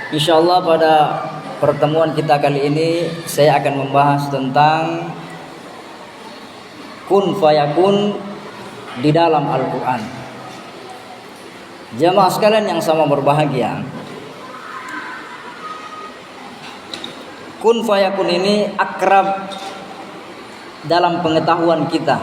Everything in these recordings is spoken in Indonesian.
Insyaallah pada pertemuan kita kali ini saya akan membahas tentang kun fayakun di dalam Al-Quran. Jamaah sekalian yang sama berbahagia, kun fayakun ini akrab dalam pengetahuan kita,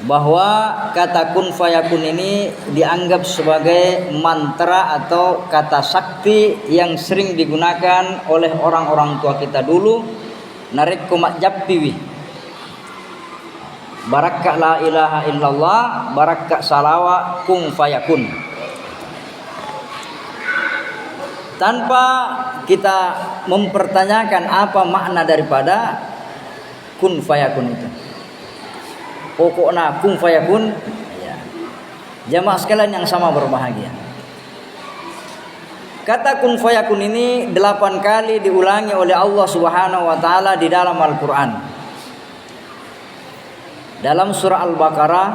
bahwa kata kun fayakun ini dianggap sebagai mantra atau kata sakti yang sering digunakan oleh orang-orang tua kita dulu. Narik kumat jappiwi, barakka la ilaha illallah, barakka salawa kun fayakun. Tanpa kita mempertanyakan apa makna daripada kun fayakun itu, pokoknya kun fayakun ya. Jamaah sekalian yang sama berbahagia, kata kun fayakun ini 8 kali diulangi oleh Allah Subhanahu wa taala di dalam Al-Qur'an. Dalam surah Al-Baqarah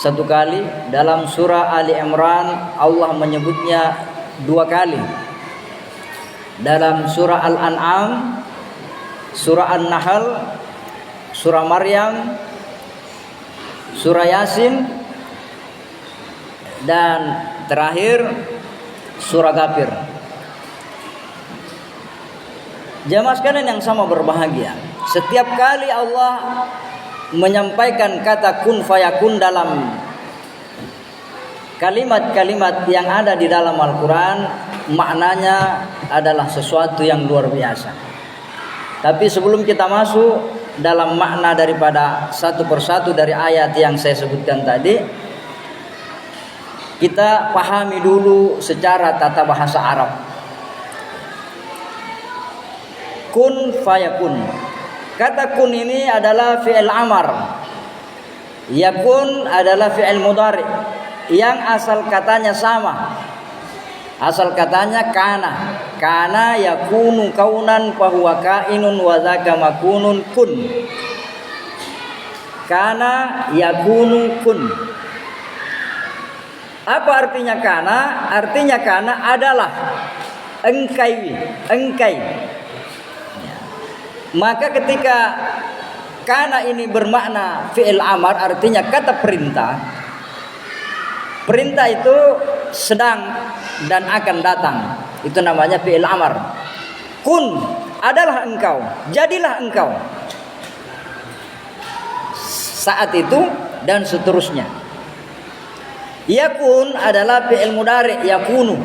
1 kali, dalam surah Ali Imran Allah menyebutnya 2 kali, dalam surah Al-An'am, surah An-Nahl, surah Maryam, surah Yasin, dan terakhir surah Ghafir. Jamaah sekalian yang sama berbahagia, setiap kali Allah menyampaikan kata kun fayakun dalam kalimat-kalimat yang ada di dalam Al-Quran, maknanya adalah sesuatu yang luar biasa. Tapi sebelum kita masuk dalam makna daripada satu persatu dari ayat yang saya sebutkan tadi, kita pahami dulu secara tata bahasa Arab. Kun fayakun, kata kun ini adalah fi'il amar, yakun adalah fi'il mudhari yang asal katanya sama. Asal katanya kana yakunu kaunan fahuwa kainun wa dzaka makunun kun. Kana yakunu kun. Apa artinya kana? Artinya kana adalah engkai. Maka ketika kana ini bermakna fi'il amar, artinya kata perintah. Perintah itu sedang dan akan datang, itu namanya fi'il amar. Kun adalah engkau, jadilah engkau saat itu dan seterusnya. Yakun adalah fi'il mudhari, yakunu,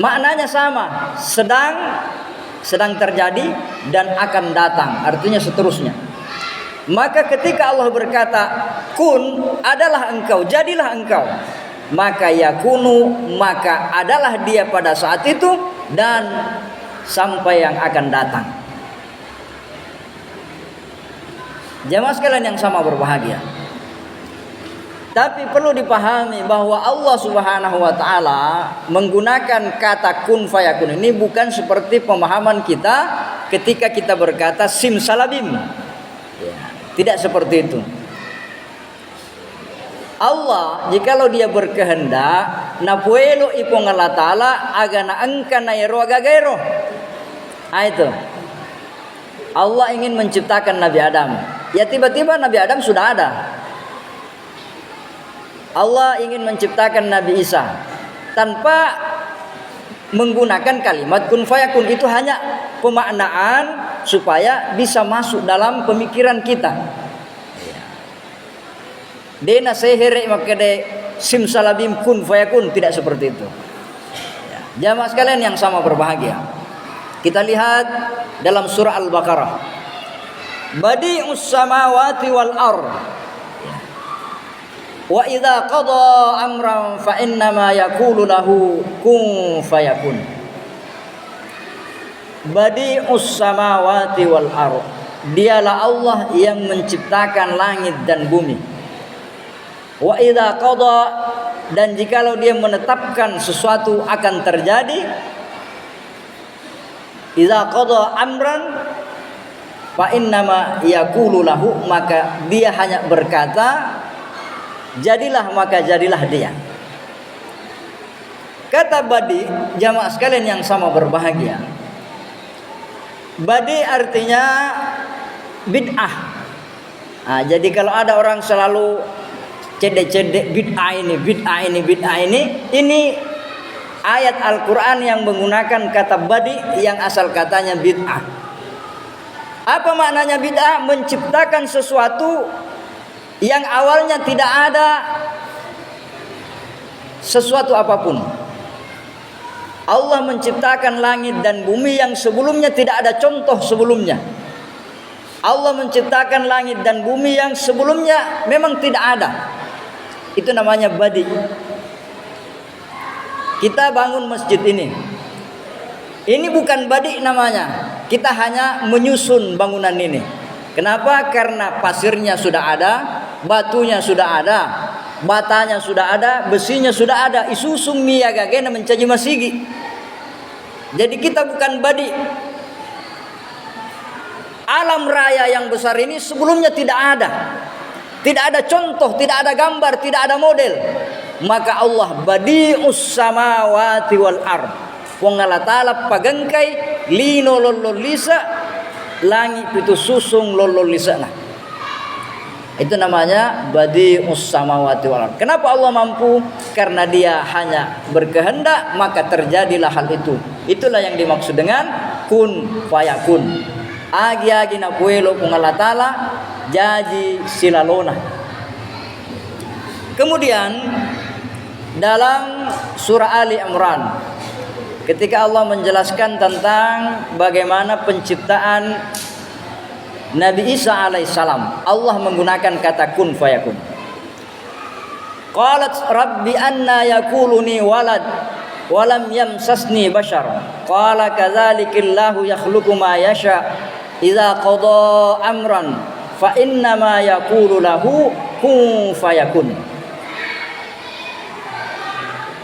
maknanya sama, sedang terjadi dan akan datang, artinya seterusnya. Maka ketika Allah berkata kun adalah engkau, jadilah engkau, maka yakunu, maka adalah dia pada saat itu dan sampai yang akan datang. Jamaah sekalian yang sama berbahagia, tapi perlu dipahami bahwa Allah Subhanahu wa taala menggunakan kata kun fayakun ini bukan seperti pemahaman kita ketika kita berkata simsalabim. Tidak seperti itu. Allah jikalau dia berkehendak napuelo ipong Allah taala agana angkana ero agagairo. Itu Allah ingin menciptakan Nabi Adam, ya tiba-tiba Nabi Adam sudah ada. Allah ingin menciptakan Nabi Isa tanpa menggunakan kalimat kun fayakun, itu hanya pemaknaan supaya bisa masuk dalam pemikiran kita. Dena sehere makade simsalabim kun fayakun, tidak seperti itu. Jamaah sekalian yang sama berbahagia, kita lihat dalam surah Al-Baqarah, badi'us samawati wal ardh wa idza qada amran fa innama yaqulu lahu kun fayakun. Badi'us samawati wal ardh, dialah Allah yang menciptakan langit dan bumi. Wa idza qada, dan jikalau dia menetapkan sesuatu akan terjadi, idza qada amran fa innama yaqulu lahu, maka dia hanya berkata jadilah, maka jadilah dia. Kata badi, jamaah sekalian yang sama berbahagia, badi artinya bid'ah. Nah, jadi kalau ada orang selalu cedek-cedek bid'ah ini ayat Al-Quran yang menggunakan kata badi yang asal katanya bid'ah. Apa maknanya bid'ah? Menciptakan sesuatu yang awalnya tidak ada sesuatu apapun. Allah menciptakan langit dan bumi yang sebelumnya tidak ada contoh sebelumnya. Allah menciptakan langit dan bumi yang sebelumnya memang tidak ada. Itu namanya badi. Kita bangun masjid ini. Ini bukan badi namanya. Kita hanya menyusun bangunan ini. Kenapa? Karena pasirnya sudah ada, batunya sudah ada, batanya sudah ada, besinya sudah ada. Isusung miyagagena mencaji masigi. Jadi kita bukan badi. Alam raya yang besar ini sebelumnya tidak ada. Tidak ada contoh, tidak ada gambar, tidak ada model. Maka Allah badi'us samawati wal ard. Wong Allah Ta'ala pagangkay lino lololisa langit itu susung lololisa. Nah, itu namanya badi'us samawati wal ard. Kenapa Allah mampu? Karena dia hanya berkehendak maka terjadilah hal itu. Itulah yang dimaksud dengan kun fayakun. Agi-agi na puelo kung Allah Ta'ala jaji silalona. Kemudian dalam surah Ali Imran ketika Allah menjelaskan tentang bagaimana penciptaan Nabi Isa alaihissalam, Allah menggunakan kata kun fayakun. Qalat rabbi anna yakuluni walad walam yamsasni bashar qala kadzalikillahu yakhluqu ma yasha idza qada amran fa innama yaqulu lahu kun fayakun.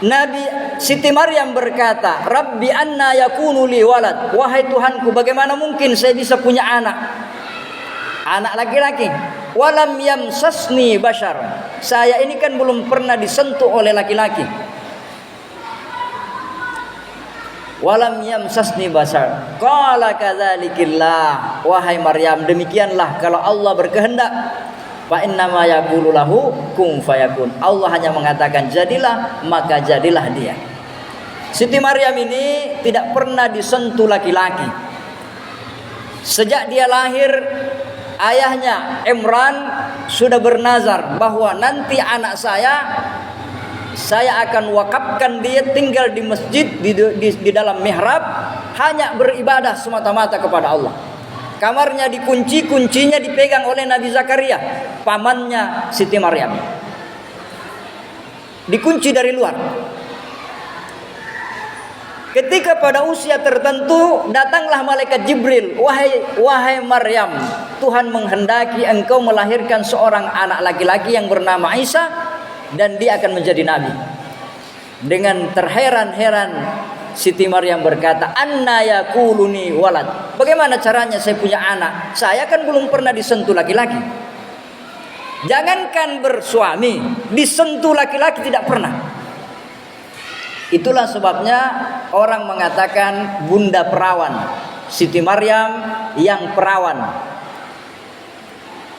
Nabi Siti Maryam berkata, Rabbi anna yakunu li walad, wahai Tuhanku bagaimana mungkin saya bisa punya anak laki-laki. Walam yamsasni bashar, saya ini kan belum pernah disentuh oleh laki-laki. Walam yamsasni bashar qala kadzalikillah, wahai Maryam demikianlah kalau Allah berkehendak. Fa innama yaqulu lahu kun fayakun, Allah hanya mengatakan jadilah maka jadilah dia. Siti Maryam ini tidak pernah disentuh laki-laki. Sejak dia lahir, ayahnya Imran sudah bernazar bahwa nanti anak saya akan wakafkan dia tinggal di masjid di dalam mihrab, hanya beribadah semata-mata kepada Allah. Kamarnya dikunci, kuncinya dipegang oleh Nabi Zakaria, pamannya Siti Maryam. Dikunci dari luar. Ketika pada usia tertentu datanglah malaikat Jibril, wahai Maryam, Tuhan menghendaki engkau melahirkan seorang anak laki-laki yang bernama Isa dan dia akan menjadi nabi. Dengan terheran-heran Siti Maryam berkata, anna yakuluni walad, bagaimana caranya saya punya anak? Saya kan belum pernah disentuh laki-laki. Jangankan bersuami, disentuh laki-laki tidak pernah. Itulah sebabnya orang mengatakan bunda perawan, Siti Maryam yang perawan.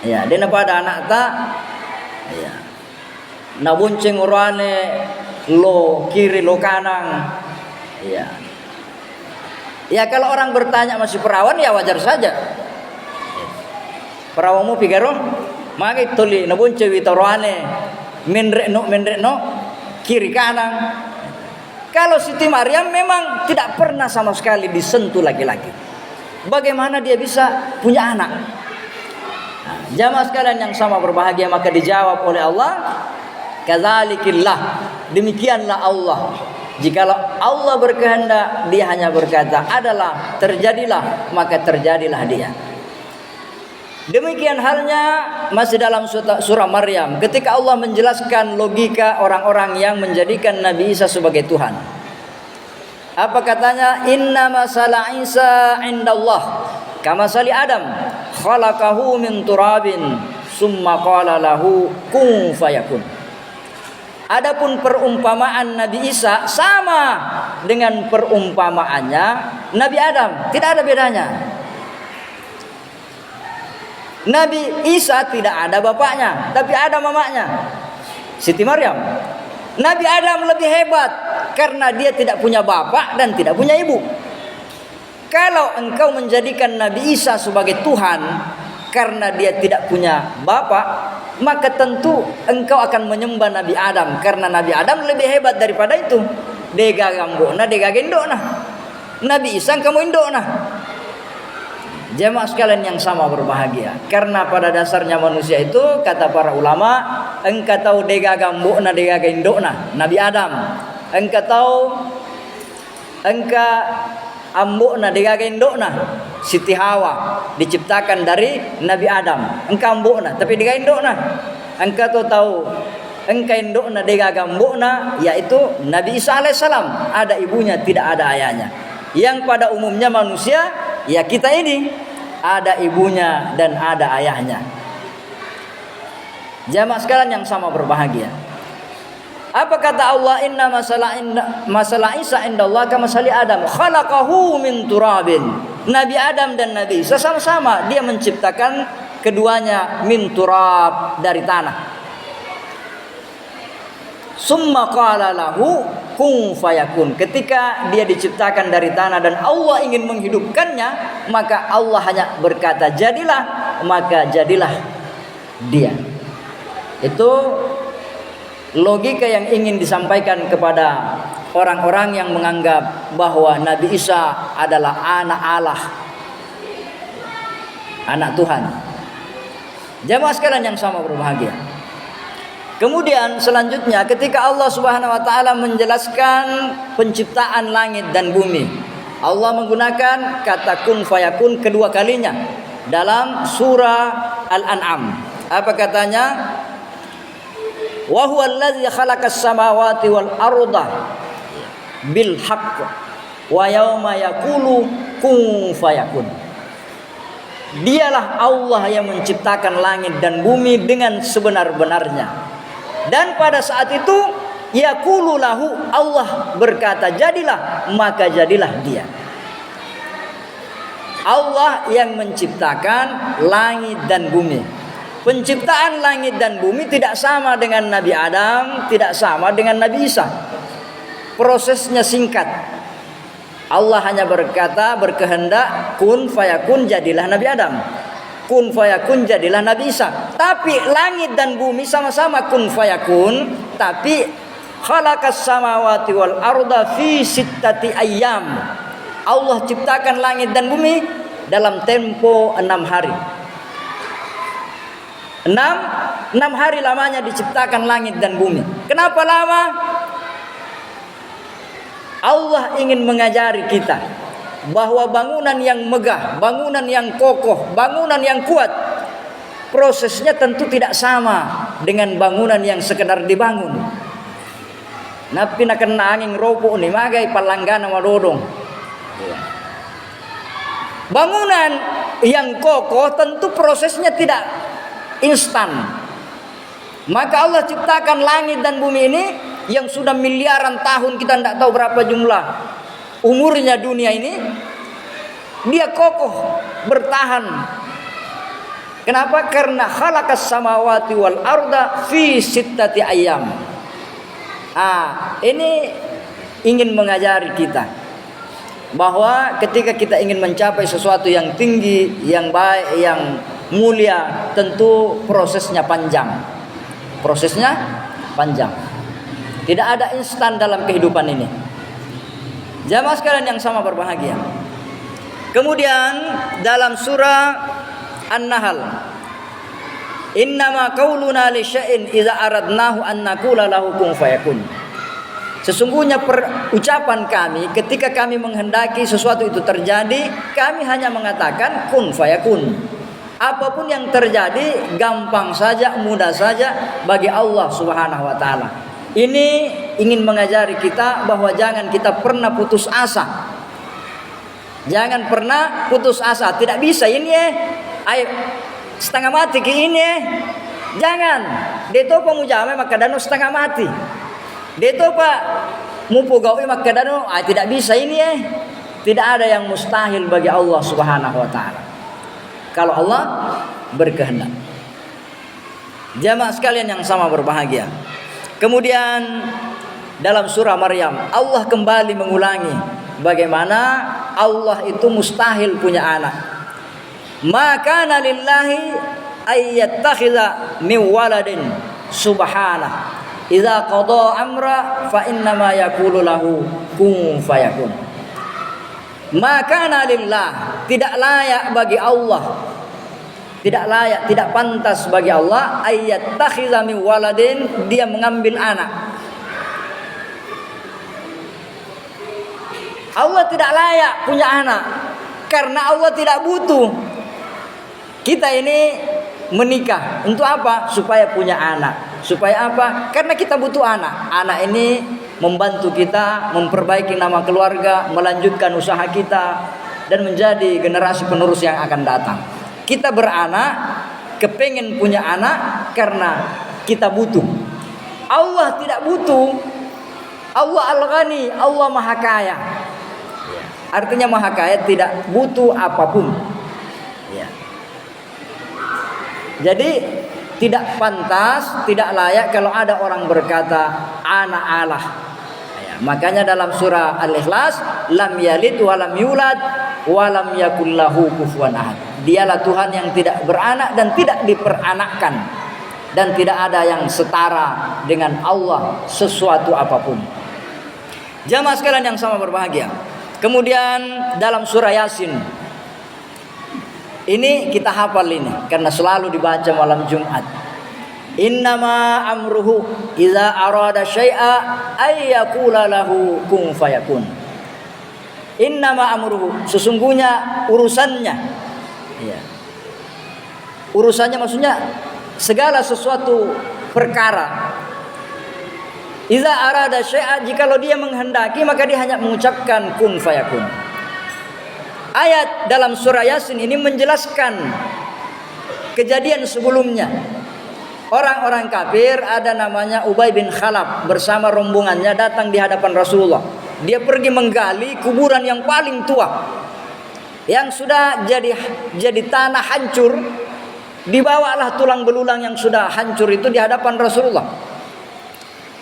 Ya, dia pada anak tak. Ya. Nabunceng urane lo kiri lo kanan. Ya. Ya kalau orang bertanya masih perawan ya wajar saja. Perawanmu pigaro, maka tuli nabunce witorane menrekno kiri kanan. Kalau Siti Maryam memang tidak pernah sama sekali disentuh laki-laki. Bagaimana dia bisa punya anak? Nah, jamaah sekalian yang sama berbahagia, maka dijawab oleh Allah, kadzalikillah, demikianlah Allah. Jikalau Allah berkehendak, dia hanya berkata adalah, terjadilah, maka terjadilah dia. Demikian halnya masih dalam surah Maryam ketika Allah menjelaskan logika orang-orang yang menjadikan Nabi Isa sebagai Tuhan. Apa katanya? Inna masala Isa indallah kama sali Adam khalaqahu min turabin summa qala lahu kun fayakun. Adapun perumpamaan Nabi Isa sama dengan perumpamaannya Nabi Adam, tidak ada bedanya. Nabi Isa tidak ada bapaknya, tapi ada mamanya, Siti Maryam. Nabi Adam lebih hebat karena dia tidak punya bapak dan tidak punya ibu. Kalau engkau menjadikan Nabi Isa sebagai Tuhan karena dia tidak punya bapak, maka tentu engkau akan menyembah Nabi Adam karena Nabi Adam lebih hebat daripada itu. Dega gambona, dega gendona. Nabi Isa kamu indona. Jemaah sekalian yang sama berbahagia, karena pada dasarnya manusia itu, kata para ulama, engkau tahu dega gambona, dega gendona Nabi Adam. Engkau tahu engkau ambona dega gendona Siti Hawa, diciptakan dari Nabi Adam. Engkau ambona tapi dega gendona. Engkau tahu engkau indona dega gambona, yaitu Nabi Isa alaihissalam, ada ibunya tidak ada ayahnya. Yang pada umumnya manusia, ya kita ini ada ibunya dan ada ayahnya. Jamaah sekalian yang sama berbahagia. Apa kata Allah? Inna masalah Isa indallah kama masali Adam khalaqahu min turabin. Nabi Adam dan Nabi Isa sama-sama dia menciptakan keduanya min turab, dari tanah. Summa qala lahu kun fayakun. Ketika dia diciptakan dari tanah dan Allah ingin menghidupkannya, maka Allah hanya berkata jadilah, maka jadilah dia. Itu logika yang ingin disampaikan kepada orang-orang yang menganggap bahwa Nabi Isa adalah anak Allah, anak Tuhan. Jamaah sekalian yang sama berbahagia. Kemudian selanjutnya ketika Allah Subhanahu wa taala menjelaskan penciptaan langit dan bumi, Allah menggunakan kata kun fayakun kedua kalinya dalam surah Al-An'am. Apa katanya? Wa huwa allazi khalaqas samawati wal arda bil haqq wa yauma yaqulu kun fayakun. Dialah Allah yang menciptakan langit dan bumi dengan sebenar-benarnya. Dan pada saat itu yaqulu lahu, Allah berkata jadilah, maka jadilah dia. Allah yang menciptakan langit dan bumi. Penciptaan langit dan bumi tidak sama dengan Nabi Adam, tidak sama dengan Nabi Isa. Prosesnya singkat. Allah hanya berkata, berkehendak, kun fayakun, jadilah Nabi Adam. Kun fayakun, jadilah Nabi Isa. Tapi langit dan bumi sama-sama kun fayakun, tapi khalaqas samawati wal arda fi sittati ayyam. Allah ciptakan langit dan bumi dalam tempo 6 hari. 6 hari lamanya diciptakan langit dan bumi. Kenapa lama? Allah ingin mengajari kita bahwa bangunan yang megah, bangunan yang kokoh, bangunan yang kuat, prosesnya tentu tidak sama dengan bangunan yang sekedar dibangun. Napi nak kena angin robo ni magai palanggana madodong. Bangunan yang kokoh tentu prosesnya tidak instan. Maka Allah ciptakan langit dan bumi ini yang sudah miliaran tahun, kita tidak tahu berapa jumlah umurnya dunia ini, dia kokoh bertahan. Kenapa? Karena khalaqas samawati wal arda fi sittati ayyam. Ini ingin mengajari kita bahwa ketika kita ingin mencapai sesuatu yang tinggi, yang baik, yang mulia, tentu prosesnya panjang. Prosesnya panjang. Tidak ada instan dalam kehidupan ini. Jamaah sekalian yang sama berbahagia. Kemudian dalam surah An-Nahl, innama qauluna li syai'in idza aradnahu an naqula lahu kun fayakun. Sesungguhnya ucapan kami ketika kami menghendaki sesuatu itu terjadi, kami hanya mengatakan kun fayakun. Apapun yang terjadi gampang saja, mudah saja bagi Allah Subhanahu wa taala. Ini ingin mengajari kita bahwa jangan kita pernah putus asa. Jangan pernah putus asa. Tidak bisa ini ayo setengah mati ke ini. Jangan. Deto pemujame maka dano setengah mati. Dia itu Pak mupo gawe maka dano tidak bisa ini ya. Tidak ada yang mustahil bagi Allah Subhanahu wa taala. Kalau Allah berkehendak. Jamaah sekalian yang sama berbahagia. Kemudian dalam surah Maryam Allah kembali mengulangi bagaimana Allah itu mustahil punya anak. Maka lillahi ayyattakhidha min waladin subhanah. Idza qada amra fa innama yaqulu lahu kun fayakun. Maka lillah, tidak layak bagi Allah, tidak layak, tidak pantas bagi Allah ayyattakhidha min waladin, dia mengambil anak. Allah tidak layak punya anak karena Allah tidak butuh. Kita ini menikah untuk apa? Supaya punya anak. Supaya apa? Karena kita butuh anak. Anak ini membantu kita memperbaiki nama keluarga, melanjutkan usaha kita, dan menjadi generasi penerus yang akan datang. Kita beranak, kepengen punya anak karena kita butuh. Allah tidak butuh. Allah Al-Ghani, Allah Maha Kaya. Artinya Maha Kaya, tidak butuh apapun. Ya. Jadi tidak pantas, tidak layak kalau ada orang berkata anak Allah. Ya, makanya dalam surah Al-Ikhlas, lam yalid wa lam yulad wa lam yakul lahu kufuwan ahad. Dialah Tuhan yang tidak beranak dan tidak diperanakkan, dan tidak ada yang setara dengan Allah sesuatu apapun. Jamaah sekalian yang sama berbahagia. Kemudian dalam surah Yasin, ini kita hafal ini karena selalu dibaca malam Jumat. Innama amruhu idza arada syai'a ay yaqula lahu kun fayakun. Innama amruhu, sesungguhnya urusannya. Ya. Urusannya maksudnya segala sesuatu perkara. Idza arada syai'a, jikalau dia menghendaki maka dia hanya mengucapkan kun fayakun. Ayat dalam surah Yasin ini menjelaskan kejadian sebelumnya. Orang-orang kafir, ada namanya Ubay bin Khalaf bersama rombongannya datang di hadapan Rasulullah. Dia pergi menggali kuburan yang paling tua, yang sudah jadi tanah hancur. Dibawalah tulang belulang yang sudah hancur itu di hadapan Rasulullah.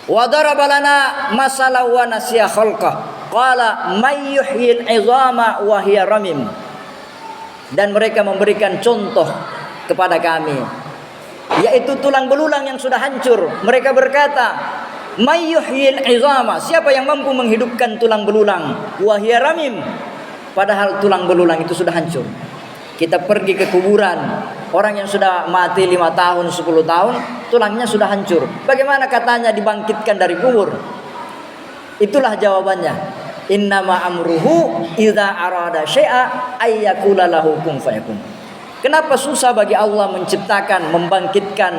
Wa daraba lana masalan wa nasiya khalqah. Qala may yuhyil 'izama wa hiya ramim. Dan mereka memberikan contoh kepada kami, yaitu tulang belulang yang sudah hancur. Mereka berkata, may yuhyil 'izama, siapa yang mampu menghidupkan tulang belulang, wa hiya ramim, padahal tulang belulang itu sudah hancur. Kita pergi ke kuburan orang yang sudah mati 5 tahun, 10 tahun, tulangnya sudah hancur. Bagaimana katanya dibangkitkan dari kubur? Itulah jawabannya. Innama amruhu idza arada syai'a ay yaqula lahu kun fayakun. Kenapa susah bagi Allah menciptakan, membangkitkan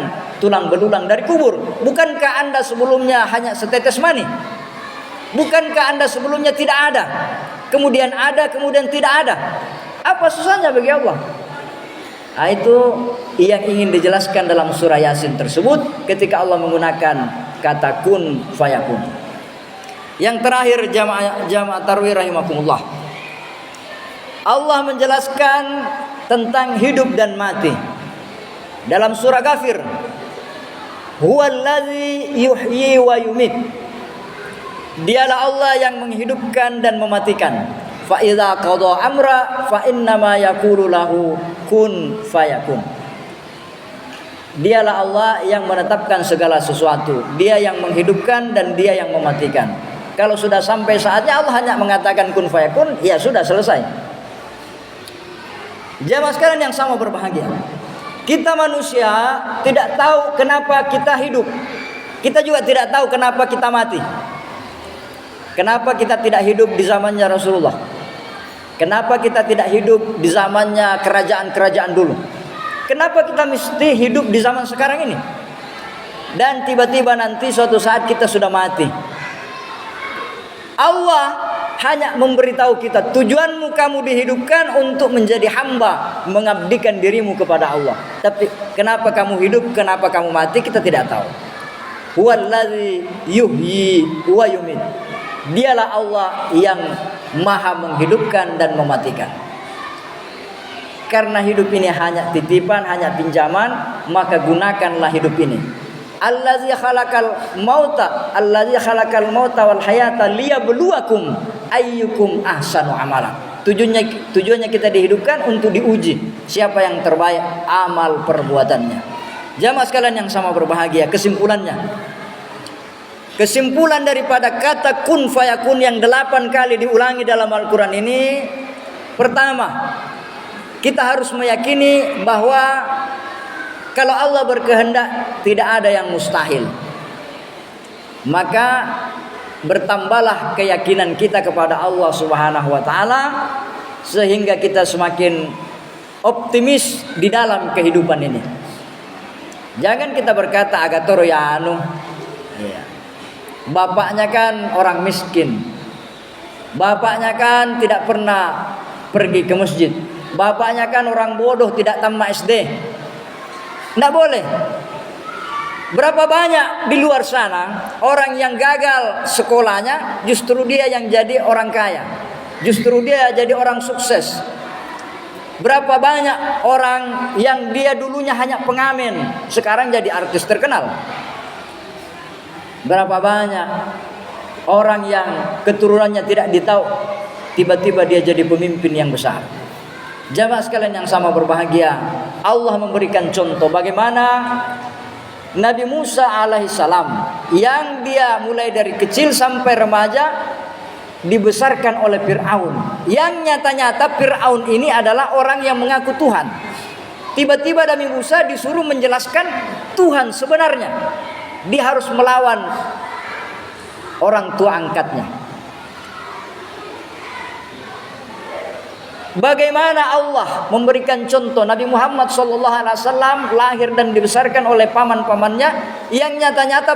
tulang belulang dari kubur? Bukankah Anda sebelumnya hanya setetes mani? Bukankah Anda sebelumnya tidak ada? Kemudian ada, kemudian tidak ada. Apa susahnya bagi Allah? Nah, itu yang ingin dijelaskan dalam surah Yasin tersebut ketika Allah menggunakan kata kun fayakun. Yang terakhir jamaah tarwih rahimakumullah, Allah menjelaskan tentang hidup dan mati dalam surah Ghafir. Huwallazi yuhyi wa yumit. Dialah Allah yang menghidupkan dan mematikan. Fa idza qada amra fa innama yaqulu lahu kun fayakun. Dialah Allah yang menetapkan segala sesuatu. Dia yang menghidupkan dan dia yang mematikan. Kalau sudah sampai saatnya Allah hanya mengatakan kun fayakun, ya sudah selesai. Jamaah sekalian yang sama berbahagia. Kita manusia tidak tahu kenapa kita hidup. Kita juga tidak tahu kenapa kita mati. Kenapa kita tidak hidup di zamannya Rasulullah? Kenapa kita tidak hidup di zamannya kerajaan-kerajaan dulu? Kenapa kita mesti hidup di zaman sekarang ini? Dan tiba-tiba nanti suatu saat kita sudah mati. Allah hanya memberitahu kita, tujuanmu kamu dihidupkan untuk menjadi hamba, mengabdikan dirimu kepada Allah. Tapi kenapa kamu hidup, kenapa kamu mati, kita tidak tahu. huwallazi yuhyi wa yumit. Dialah Allah yang maha menghidupkan dan mematikan. Karena hidup ini hanya titipan, hanya pinjaman, maka gunakanlah hidup ini. Allazi khalaqal mauta wal hayata liyabluwakum ayyukum ahsanu amala. Tujuannya kita dihidupkan untuk diuji siapa yang terbaik amal perbuatannya. Jamaah sekalian yang sama berbahagia, kesimpulan daripada kata kun fayakun yang 8 kali diulangi dalam Al-Quran ini, pertama, kita harus meyakini bahwa kalau Allah berkehendak tidak ada yang mustahil. Maka bertambahlah keyakinan kita kepada Allah Subhanahu wa taala sehingga kita semakin optimis di dalam kehidupan ini. Jangan kita berkata agatoro ya anu. Bapaknya kan orang miskin. Bapaknya kan tidak pernah pergi ke masjid. Bapaknya kan orang bodoh, tidak tamat SD. Tidak boleh. Berapa banyak di luar sana orang yang gagal sekolahnya, justru dia yang jadi orang kaya, justru dia jadi orang sukses. Berapa banyak orang yang dia dulunya hanya pengamen, sekarang jadi artis terkenal. Berapa banyak orang yang keturunannya tidak ditahu, tiba-tiba dia jadi pemimpin yang besar. Jamaah sekalian yang sama berbahagia, Allah memberikan contoh bagaimana Nabi Musa alaihissalam yang dia mulai dari kecil sampai remaja dibesarkan oleh Fir'aun, yang nyata-nyata Fir'aun ini adalah orang yang mengaku Tuhan. Tiba-tiba Nabi Musa disuruh menjelaskan Tuhan sebenarnya. Dia harus melawan orang tua angkatnya. Bagaimana Allah memberikan contoh Nabi Muhammad SAW lahir dan dibesarkan oleh paman-pamannya yang nyata-nyata